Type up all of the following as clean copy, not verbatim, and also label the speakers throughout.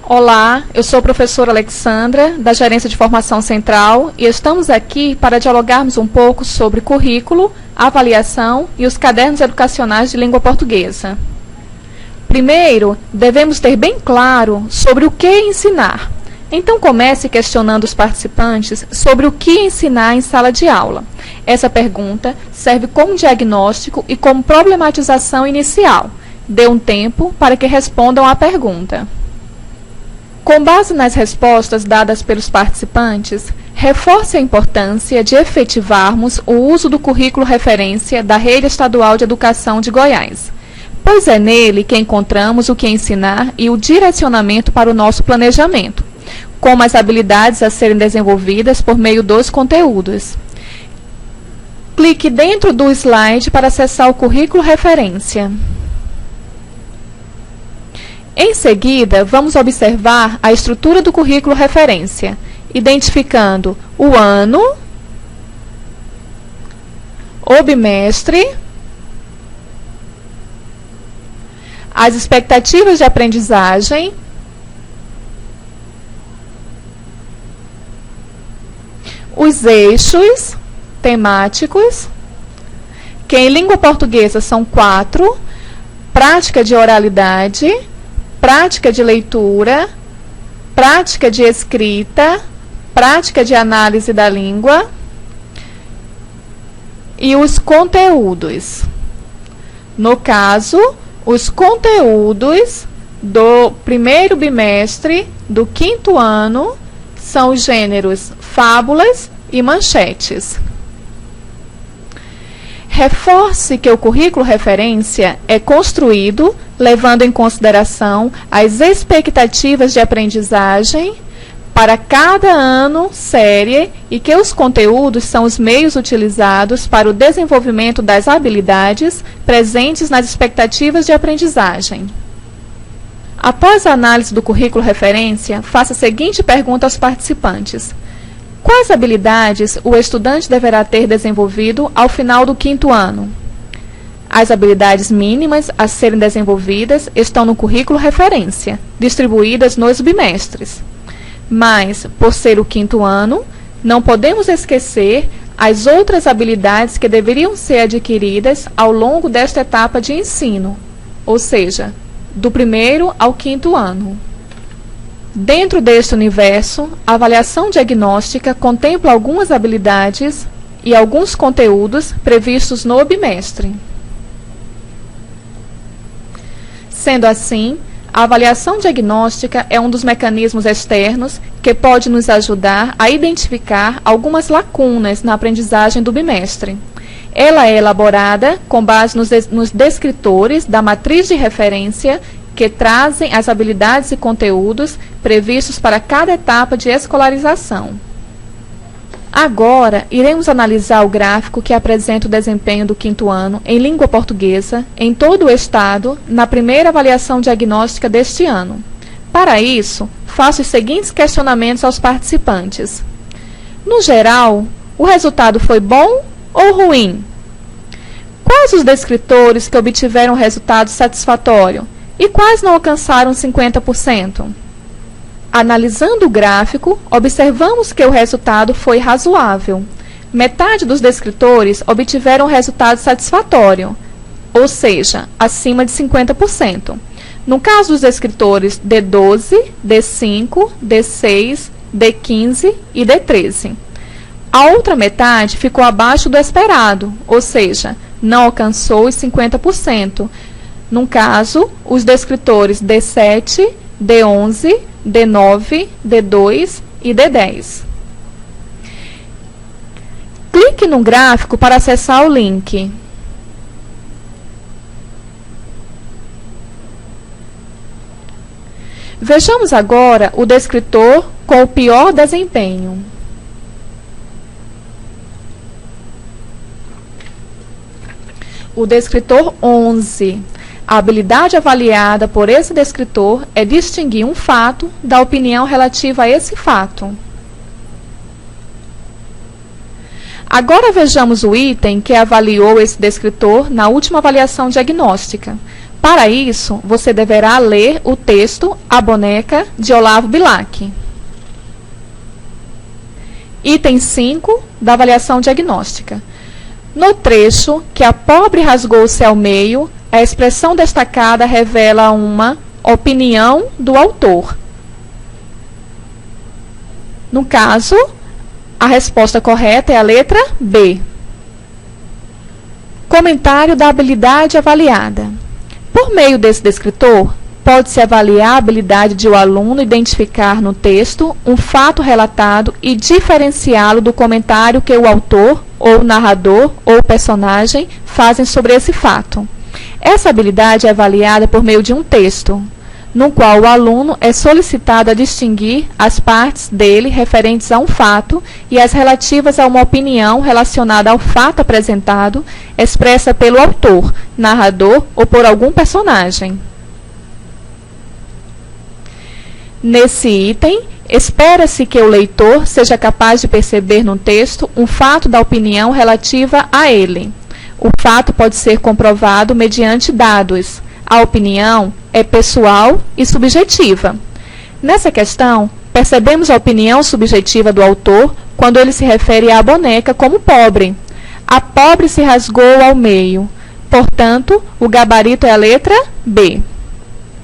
Speaker 1: Olá, eu sou a professora Alexandra, da Gerência de Formação Central, e estamos aqui para dialogarmos um pouco sobre currículo, avaliação e os cadernos educacionais de língua portuguesa. Primeiro, devemos ter bem claro sobre o que ensinar. Então, comece questionando os participantes sobre o que ensinar em sala de aula. Essa pergunta serve como diagnóstico e como problematização inicial. Dê um tempo para que respondam à pergunta. Com base nas respostas dadas pelos participantes, reforce a importância de efetivarmos o uso do currículo referência da Rede Estadual de Educação de Goiás, pois é nele que encontramos o que ensinar e o direcionamento para o nosso planejamento, como as habilidades a serem desenvolvidas por meio dos conteúdos. Clique dentro do slide para acessar o currículo referência. Em seguida, vamos observar a estrutura do currículo referência, identificando o ano, o bimestre, as expectativas de aprendizagem, os eixos temáticos, que em língua portuguesa são 4, prática de oralidade, prática de leitura, prática de escrita, prática de análise da língua e os conteúdos. No caso, os conteúdos do primeiro bimestre do 5º ano são os gêneros fábulas e manchetes. Reforce que o currículo referência é construído levando em consideração as expectativas de aprendizagem para cada ano, série, e que os conteúdos são os meios utilizados para o desenvolvimento das habilidades presentes nas expectativas de aprendizagem. Após a análise do currículo referência, faça a seguinte pergunta aos participantes. Quais habilidades o estudante deverá ter desenvolvido ao final do 5º ano? As habilidades mínimas a serem desenvolvidas estão no currículo referência, distribuídas nos bimestres. Mas, por ser o 5º ano, não podemos esquecer as outras habilidades que deveriam ser adquiridas ao longo desta etapa de ensino, ou seja, do 1º ao 5º ano. Dentro deste universo, a avaliação diagnóstica contempla algumas habilidades e alguns conteúdos previstos no bimestre. Sendo assim, a avaliação diagnóstica é um dos mecanismos externos que pode nos ajudar a identificar algumas lacunas na aprendizagem do bimestre. Ela é elaborada com base nos descritores da matriz de referência que trazem as habilidades e conteúdos previstos para cada etapa de escolarização. Agora, iremos analisar o gráfico que apresenta o desempenho do 5º ano em língua portuguesa em todo o estado na primeira avaliação diagnóstica deste ano. Para isso, faço os seguintes questionamentos aos participantes. No geral, o resultado foi bom ou ruim? Quais os descritores que obtiveram resultado satisfatório e quais não alcançaram 50%? Analisando o gráfico, observamos que o resultado foi razoável. Metade dos descritores obtiveram resultado satisfatório, ou seja, acima de 50%. No caso dos descritores D12, D5, D6, D15 e D13. A outra metade ficou abaixo do esperado, ou seja, não alcançou os 50%. No caso, os descritores D7, D11, D9, D2 e D10. Clique no gráfico para acessar o link. Vejamos agora o descritor com o pior desempenho. O descritor 11. A habilidade avaliada por esse descritor é distinguir um fato da opinião relativa a esse fato. Agora vejamos o item que avaliou esse descritor na última avaliação diagnóstica. Para isso, você deverá ler o texto A Boneca, de Olavo Bilac. Item 5 da avaliação diagnóstica. No trecho que a pobre rasgou-se ao meio, a expressão destacada revela uma opinião do autor. No caso, a resposta correta é a letra B. Comentário da habilidade avaliada. Por meio desse descritor, pode-se avaliar a habilidade de o aluno identificar no texto um fato relatado e diferenciá-lo do comentário que o autor, ou o narrador, ou o personagem fazem sobre esse fato. Essa habilidade é avaliada por meio de um texto, no qual o aluno é solicitado a distinguir as partes dele referentes a um fato e as relativas a uma opinião relacionada ao fato apresentado, expressa pelo autor, narrador ou por algum personagem. Nesse item, espera-se que o leitor seja capaz de perceber no texto um fato da opinião relativa a ele. O fato pode ser comprovado mediante dados. A opinião é pessoal e subjetiva. Nessa questão, percebemos a opinião subjetiva do autor quando ele se refere à boneca como pobre. A pobre se rasgou ao meio. Portanto, o gabarito é a letra B.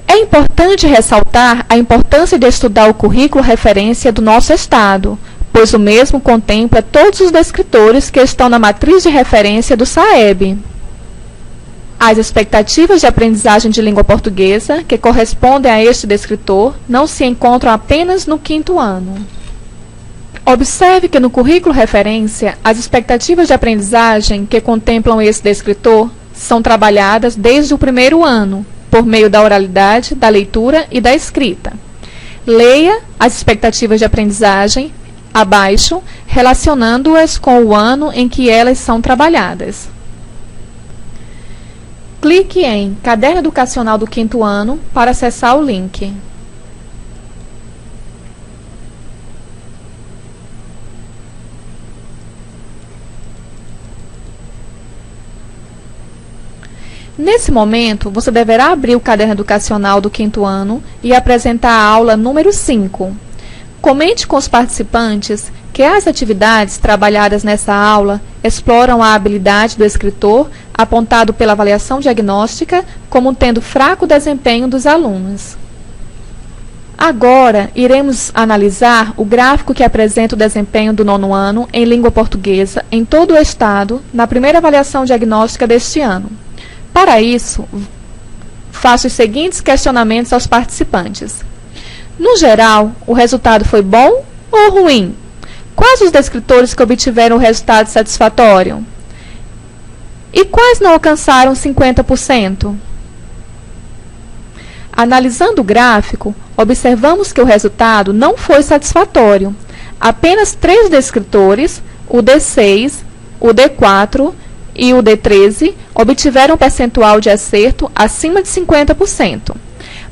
Speaker 1: É importante ressaltar a importância de estudar o currículo referência do nosso Estado, pois o mesmo contempla todos os descritores que estão na matriz de referência do SAEB. As expectativas de aprendizagem de língua portuguesa, que correspondem a este descritor, não se encontram apenas no 5º ano. Observe que no currículo referência, as expectativas de aprendizagem que contemplam esse descritor são trabalhadas desde o 1º ano, por meio da oralidade, da leitura e da escrita. Leia as expectativas de aprendizagem abaixo, relacionando-as com o ano em que elas são trabalhadas. Clique em Caderno Educacional do 5º ano para acessar o link. Nesse momento, você deverá abrir o Caderno Educacional do 5º ano e apresentar a aula número 5. Comente com os participantes que as atividades trabalhadas nessa aula exploram a habilidade do escritor, apontado pela avaliação diagnóstica como tendo fraco desempenho dos alunos. Agora, iremos analisar o gráfico que apresenta o desempenho do 9º ano em língua portuguesa em todo o Estado, na primeira avaliação diagnóstica deste ano. Para isso, faço os seguintes questionamentos aos participantes. No geral, o resultado foi bom ou ruim? Quais os descritores que obtiveram o resultado satisfatório? E quais não alcançaram 50%? Analisando o gráfico, observamos que o resultado não foi satisfatório. Apenas 3 descritores, o D6, o D4 e o D13, obtiveram um percentual de acerto acima de 50%.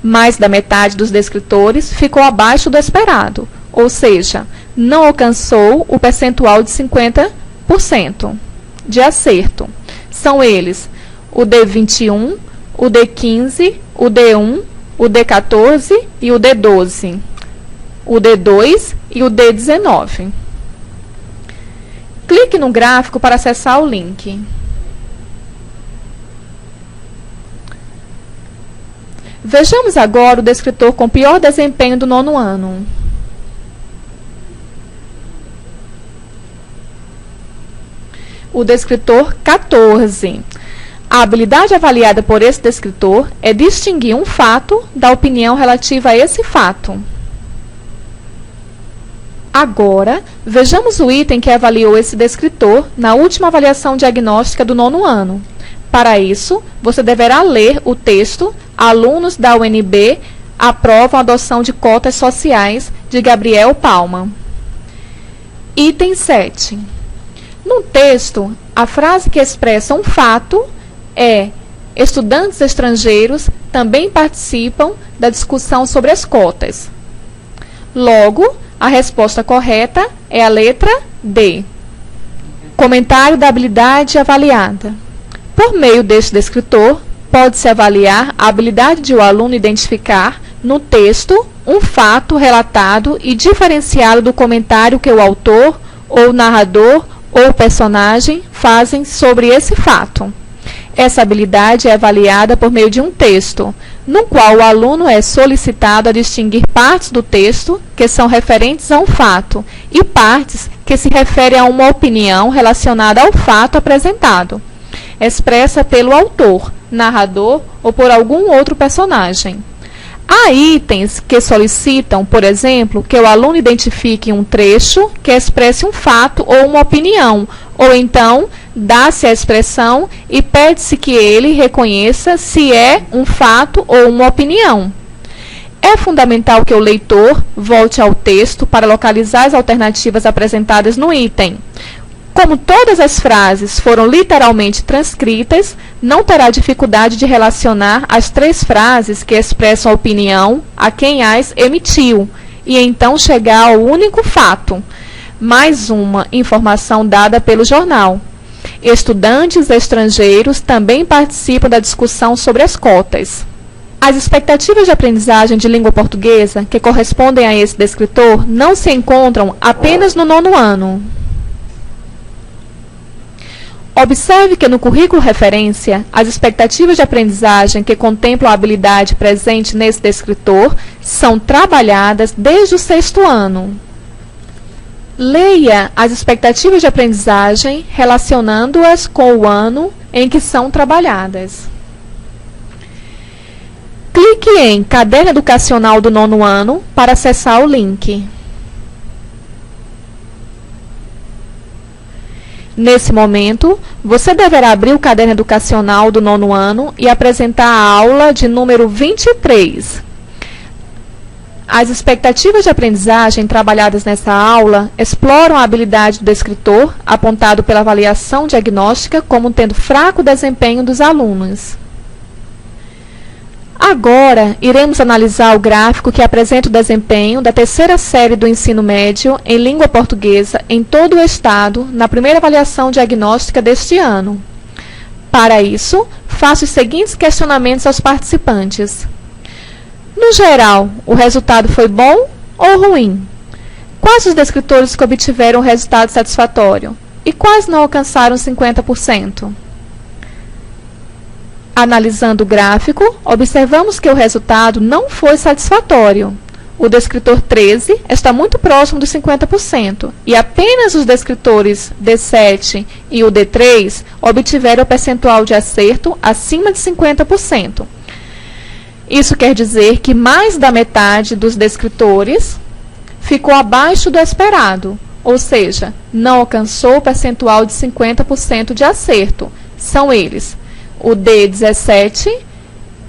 Speaker 1: Mais da metade dos descritores ficou abaixo do esperado, ou seja, não alcançou o percentual de 50% de acerto. São eles o D21, o D15, o D1, o D14 e o D12, o D2 e o D19. Clique no gráfico para acessar o link. Vejamos agora o descritor com pior desempenho do 9º ano. O descritor 14. A habilidade avaliada por esse descritor é distinguir um fato da opinião relativa a esse fato. Agora, vejamos o item que avaliou esse descritor na última avaliação diagnóstica do 9º ano. Para isso, você deverá ler o texto Alunos da UNB aprovam a adoção de cotas sociais, de Gabriel Palma. Item 7. No texto, a frase que expressa um fato é: estudantes estrangeiros também participam da discussão sobre as cotas. Logo, a resposta correta é a letra D. Comentário da habilidade avaliada. Por meio deste descritor, pode-se avaliar a habilidade de o aluno identificar no texto um fato relatado e diferenciado do comentário que o autor, ou narrador, ou personagem fazem sobre esse fato. Essa habilidade é avaliada por meio de um texto, no qual o aluno é solicitado a distinguir partes do texto que são referentes a um fato e partes que se referem a uma opinião relacionada ao fato apresentado, expressa pelo autor, narrador ou por algum outro personagem. Há itens que solicitam, por exemplo, que o aluno identifique um trecho que expresse um fato ou uma opinião, ou então dá-se a expressão e pede-se que ele reconheça se é um fato ou uma opinião. É fundamental que o leitor volte ao texto para localizar as alternativas apresentadas no item. Como todas as frases foram literalmente transcritas, não terá dificuldade de relacionar as 3 frases que expressam a opinião a quem as emitiu, e então chegar ao único fato, mais uma informação dada pelo jornal. Estudantes estrangeiros também participam da discussão sobre as cotas. As expectativas de aprendizagem de língua portuguesa que correspondem a esse descritor não se encontram apenas no 9º ano. Observe que no currículo referência, as expectativas de aprendizagem que contemplam a habilidade presente nesse descritor são trabalhadas desde o 6º ano. Leia as expectativas de aprendizagem relacionando-as com o ano em que são trabalhadas. Clique em Caderno Educacional do 9º ano para acessar o link. Nesse momento, você deverá abrir o caderno educacional do 9º ano e apresentar a aula de número 23. As expectativas de aprendizagem trabalhadas nessa aula exploram a habilidade do descritor, apontado pela avaliação diagnóstica como tendo fraco desempenho dos alunos. Agora, iremos analisar o gráfico que apresenta o desempenho da 3ª série do ensino médio em língua portuguesa em todo o estado na primeira avaliação diagnóstica deste ano. Para isso, faço os seguintes questionamentos aos participantes. No geral, o resultado foi bom ou ruim? Quais os descritores que obtiveram o resultado satisfatório? E quais não alcançaram 50%? Analisando o gráfico, observamos que o resultado não foi satisfatório. O descritor 13 está muito próximo dos 50% e apenas os descritores D7 e o D3 obtiveram o percentual de acerto acima de 50%. Isso quer dizer que mais da metade dos descritores ficou abaixo do esperado, ou seja, não alcançou o percentual de 50% de acerto. São eles: o D17,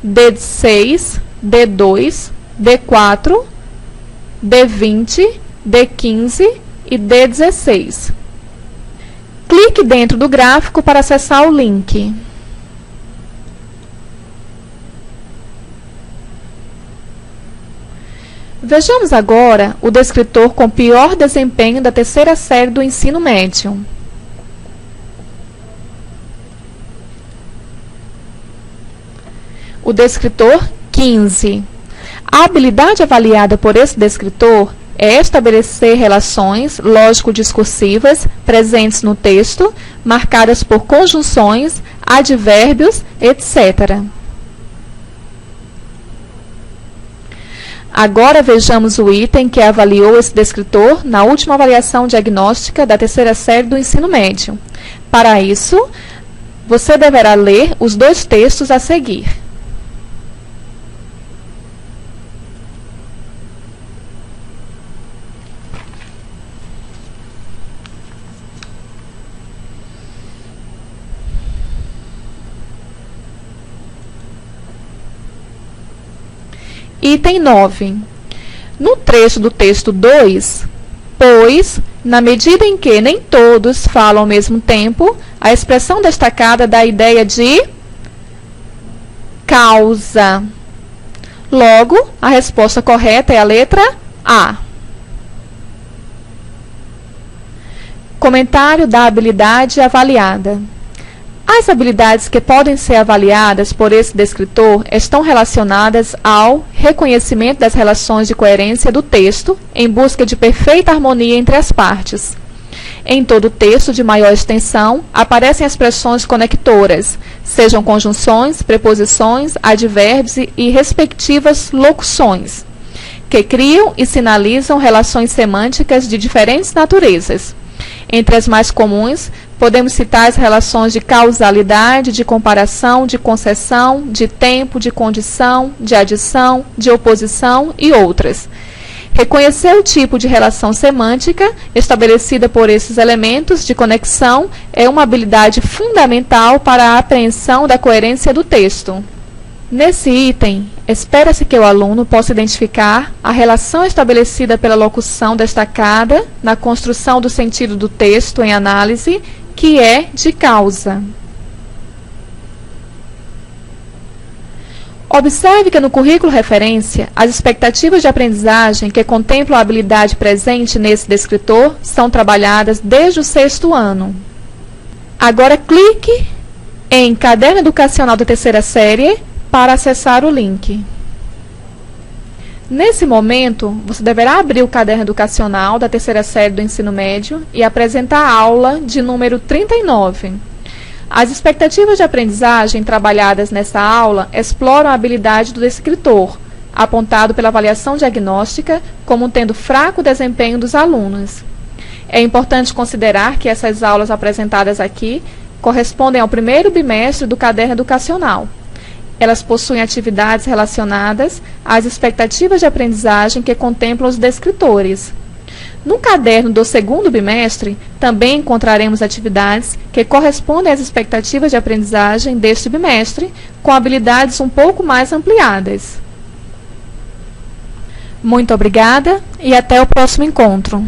Speaker 1: D6, D2, D4, D20, D15 e D16. Clique dentro do gráfico para acessar o link. Vejamos agora o descritor com pior desempenho da 3ª série do ensino médio. O descritor 15. A habilidade avaliada por esse descritor é estabelecer relações lógico-discursivas presentes no texto, marcadas por conjunções, advérbios, etc. Agora vejamos o item que avaliou esse descritor na última avaliação diagnóstica da 3ª série do ensino médio. Para isso, você deverá ler os 2 textos a seguir. Item 9. No trecho do texto 2, pois, na medida em que nem todos falam ao mesmo tempo, a expressão destacada dá a ideia de causa. Logo, a resposta correta é a letra A. Comentário da habilidade avaliada. As habilidades que podem ser avaliadas por esse descritor estão relacionadas ao reconhecimento das relações de coerência do texto, em busca de perfeita harmonia entre as partes. Em todo o texto de maior extensão, aparecem expressões conectoras, sejam conjunções, preposições, advérbios e respectivas locuções, que criam e sinalizam relações semânticas de diferentes naturezas. Entre as mais comuns, podemos citar as relações de causalidade, de comparação, de concessão, de tempo, de condição, de adição, de oposição e outras. Reconhecer o tipo de relação semântica estabelecida por esses elementos de conexão é uma habilidade fundamental para a apreensão da coerência do texto. Nesse item, espera-se que o aluno possa identificar a relação estabelecida pela locução destacada na construção do sentido do texto em análise, que é de causa. Observe que no currículo referência, as expectativas de aprendizagem que contemplam a habilidade presente nesse descritor são trabalhadas desde o 6º ano. Agora clique em Caderno Educacional da 3ª série para acessar o link. Nesse momento, você deverá abrir o Caderno Educacional da 3ª série do ensino médio e apresentar a aula de número 39. As expectativas de aprendizagem trabalhadas nessa aula exploram a habilidade do descritor, apontado pela avaliação diagnóstica como tendo fraco desempenho dos alunos. É importante considerar que essas aulas apresentadas aqui correspondem ao 1º bimestre do Caderno Educacional. Elas possuem atividades relacionadas às expectativas de aprendizagem que contemplam os descritores. No caderno do 2º bimestre, também encontraremos atividades que correspondem às expectativas de aprendizagem deste bimestre, com habilidades um pouco mais ampliadas. Muito obrigada e até o próximo encontro.